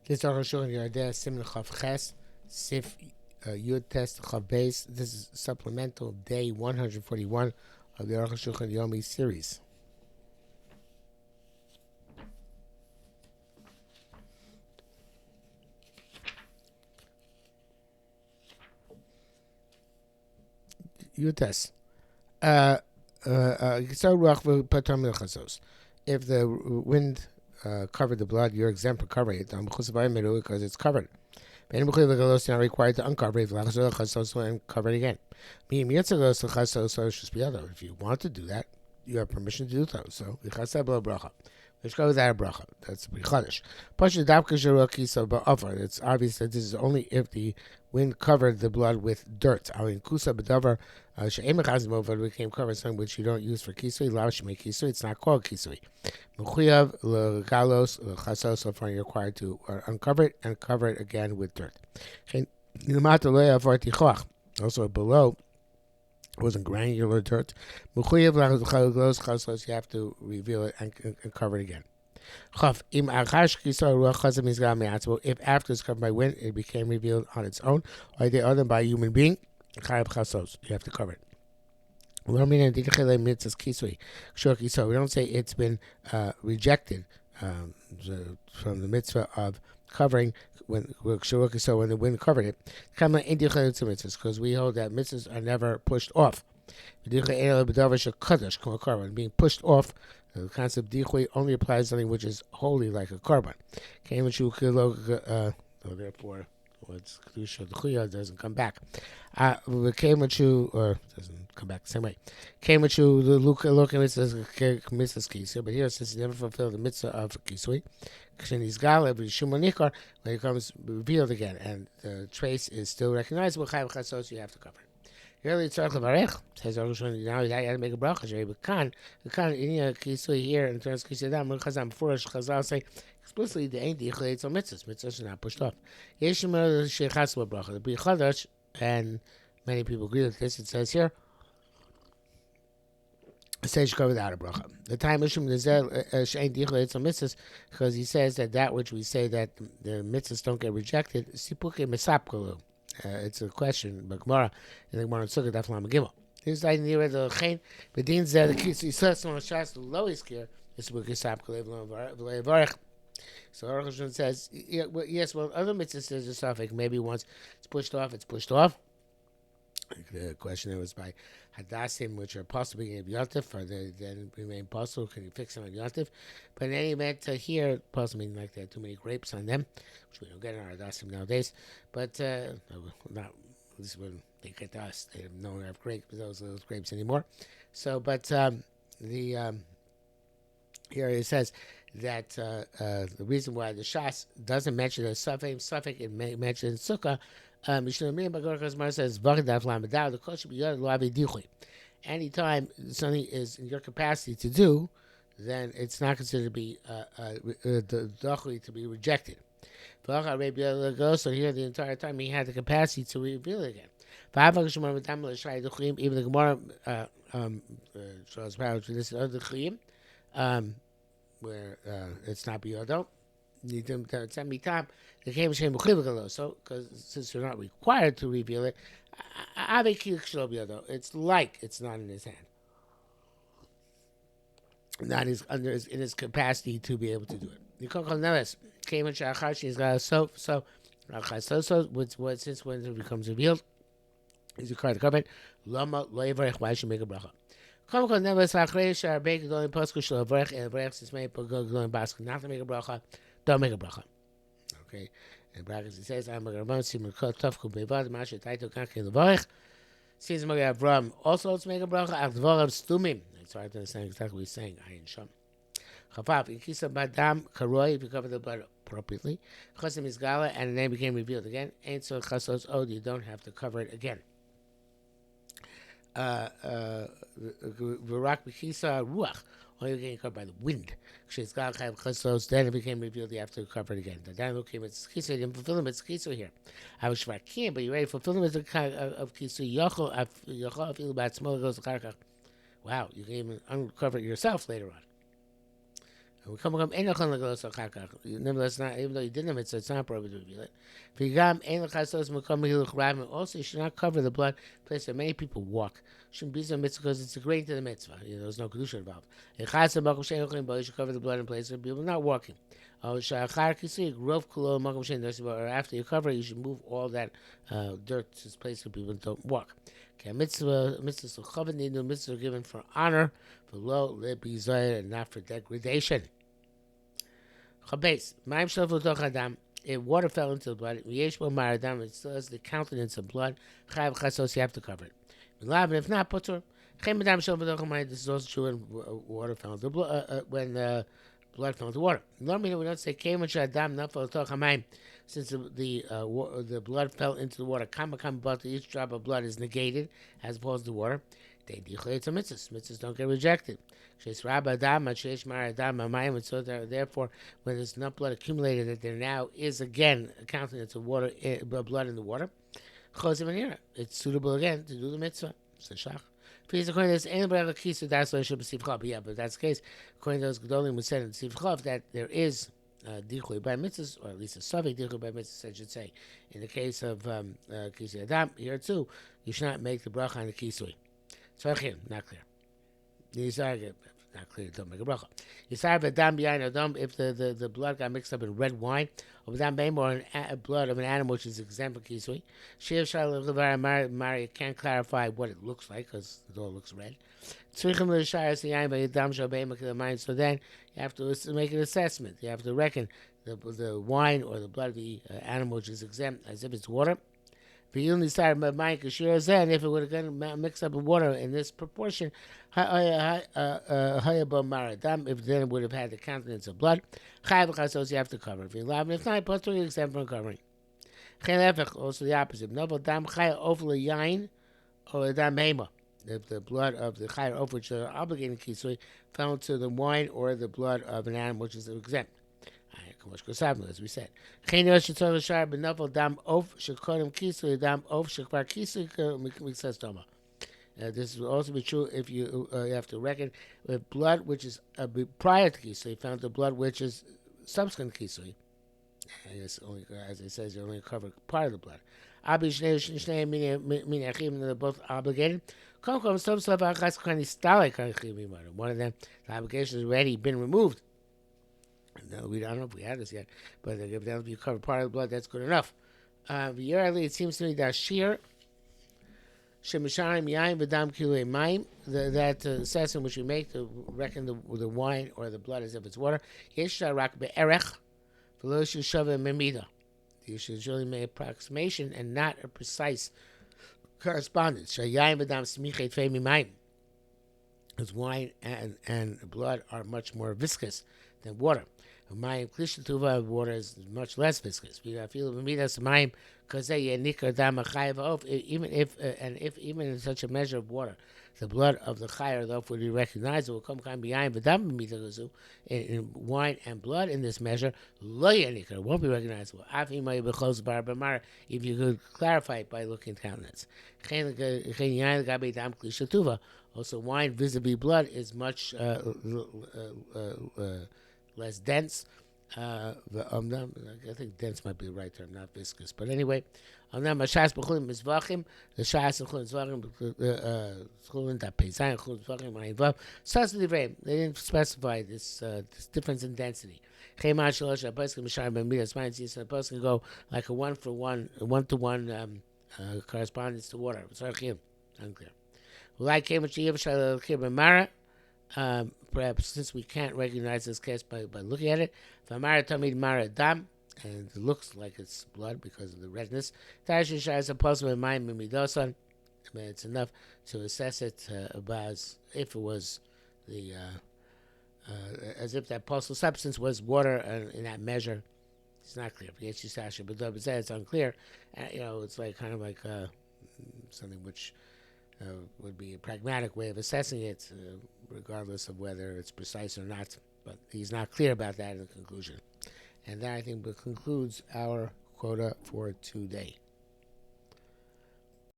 This is HaShulchan Yardeh Simon Chav Ches Sif Yud Test Chav Beis. This is supplemental day 141 of the HaShulchan Yomi series. Yud Test. If the wind covered the blood, you're exempt from covering it because it's covered. You're not required to uncover it and cover it again. If you want to do that, you have permission to do so. Let's go without a bracha. That's Chadash. It's obvious that this is only if the wind covered the blood with dirt. Became covered something which you don't use for kisui. It's not called kisui. So far you're required to uncover it and cover it again with dirt. Also below, it wasn't granular dirt. You have to reveal it and cover it again. If after it's covered by wind, it became revealed on its own, or the other by a human being, you have to cover it. We don't say it's been rejected from the mitzvah of covering when the wind covered it, because we hold that mitzvahs are never pushed off. Being pushed off, the concept dichui only applies to something which is holy, like a korban. Therefore, what's kedusha d'chuya doesn't come back. Or doesn't come back the same way. But here, since he never fulfilled the mitzvah of kisui, when it comes revealed again, and the trace is still recognizable, you have to cover it. Really, it's says HaShulchan, now you have to make a bracha. But kisui here in terms of kisui dam, Chazal say explicitly the ain't dichleitz on mitzvahs. Mitzvahs are not pushed off. Yeshima sheichas bracha. The Bri Chadash, and many people agree with this. It says here, it says you cover without a bracha. The time Mishum Nizel ain't dichleitz on mitzvahs, because he says that which we say that the mitzvahs don't get rejected, sipuke mesapkalu. It's a question, but Gemara in the Gemara in Sukkah Daf Lamed Gimel. Here's the idea of the chain. Bedin zeh the kisui says on Shas the lowest care is b'kisap kalev v'levarich. So Arukh says, yes, well, other mitzvahs says a suffix. Maybe once it's pushed off, it's pushed off. The question was by Hadassim, which are possibly in Yontif, or they then remain possible. Can you fix them on Yontif? But in any event, here, possibly meaning like there are too many grapes on them, which we don't get in our Hadassim nowadays. But not at least when they get to us, they don't know we have grapes, those grapes anymore. So, but here it says that the reason why the Shas doesn't mention the suffix, it mentions Sukkah. Says anytime something is in your capacity to do, then it's not considered to be to be rejected. So here the entire time he had the capacity to reveal it again. Even the Gemara shows power to this other chiyim, where it's not biyado. So, because since you're not required to reveal it, it's like it's not in his hand, not in his capacity to be able to do it. You can't call neves. So since when it becomes revealed, he's required to cover it. Why should make a bracha? Not to make a bracha. Don't make a bracha. Okay. In brackets it says, I'm going to Season Avram also let's make a bracha. It's hard to understand exactly what he's saying. Ayin Sham. Chafaf, in Kisa Badam Karoi, if you cover the blood appropriately. Chasim is Gala, and the name became revealed again. Ain't so Chasos Od, you don't have to cover it again. V'rak b'chisa ruach, only getting covered by the wind. Then it became revealed you have to cover it again. The Dan came it's kisa, you didn't fulfill them, it's kisa here. I was shvakim, but you ready to fulfill them as a kind of kisa. Yochel feel about small goes to karkach. Wow, you can even uncover it yourself later We come nevertheless, not even though you didn't have it, so it's not prohibited to do it. Also, you should not cover the blood place where many people walk. Shouldn't be some mitzvah because it's agreeing to the mitzvah. There's no kedusha involved. You should cover the blood in places where people are not walking. Or after you cover it, you should move all that dirt to this place where people don't walk. Okay, mitzvah are given for honor, for low, and not for degradation. Chabes, ma'im shlofu toch adam. If water fell into the blood, yesh bo mar adam, it still has the countenance of blood. Chayav chasos, you have to cover it. If not, putter. Chem adam shlofu toch mayim. This is also true when water fell into blood. When blood fell into water. Normally, we don't say kemen shadam nafal toch mayim, since the blood fell into the water. Kama but each drop of blood is negated as opposed to water. They declare some mitzvahs. Mitzvahs don't get rejected. So therefore, when there's enough blood accumulated that there now is again a countenance of water, blood in the water, it's suitable again to do the mitzvah. According to this, but that's the case. According to those Gedolim who said in Sivchov that there is by mitzvahs, or at least a suffix dichui by mitzvahs, I should say. In the case of kisui adam, here too, you should not make the bracha on the kisui. Tzarchim, not clear. Not clear, don't make a bracha. Yisar v'dam b'yayin adam, if the blood got mixed up in red wine, or v'dam beim, or blood of an animal which is exempt from kisui. Shiv shal levar Mari can't clarify what it looks like, because it all looks red. Tzrichim l'shar yayin v'yadam shal beim k'lamayim, so then you have to make an assessment. You have to reckon the wine or the blood of the animal which is exempt as if it's water. And if it would have gotten mixed up in water in this proportion, if then it would have had the countenance of blood, you have to cover it. If not, you're exempt from covering. Also the opposite. If the blood of the chai of which are obligated kisui fell into the wine or the blood of an animal which is exempt. As we said, this will also be true if you have to reckon with blood which is prior to kisui found the blood which is subsequent to kisui. I guess only, as it says, you only cover part of the blood. They're both obligated. One of them, the obligation has already been removed. No, I don't know if we had this yet, but if you cover part of the blood, that's good enough. It seems to me that sheer that assessment which we make to reckon the wine or the blood as if it's water. You should really make approximation and not a precise correspondence. Because wine and blood are much more viscous than water. Water is much less viscous. Even if in such a measure of water, the blood of the chayer though would be recognizable, in wine and blood in this measure, it won't be recognizable. If you could clarify it by looking at countenance. Also, wine vis-a-vis blood is much less dense. I think dense might be the right term, not viscous. But anyway, the shas they didn't specify this difference in density. A person can go like a 1-to-1 correspondence to water. Unclear. Perhaps since we can't recognize this case by looking at it, and it looks like it's blood because of the redness, it's enough to assess it about if it was as if that postal substance was water in that measure. It's not clear. But it's unclear. It's like kind of like something which would be a pragmatic way of assessing it, regardless of whether it's precise or not. But he's not clear about that in the conclusion. And that, I think, concludes our quota for today.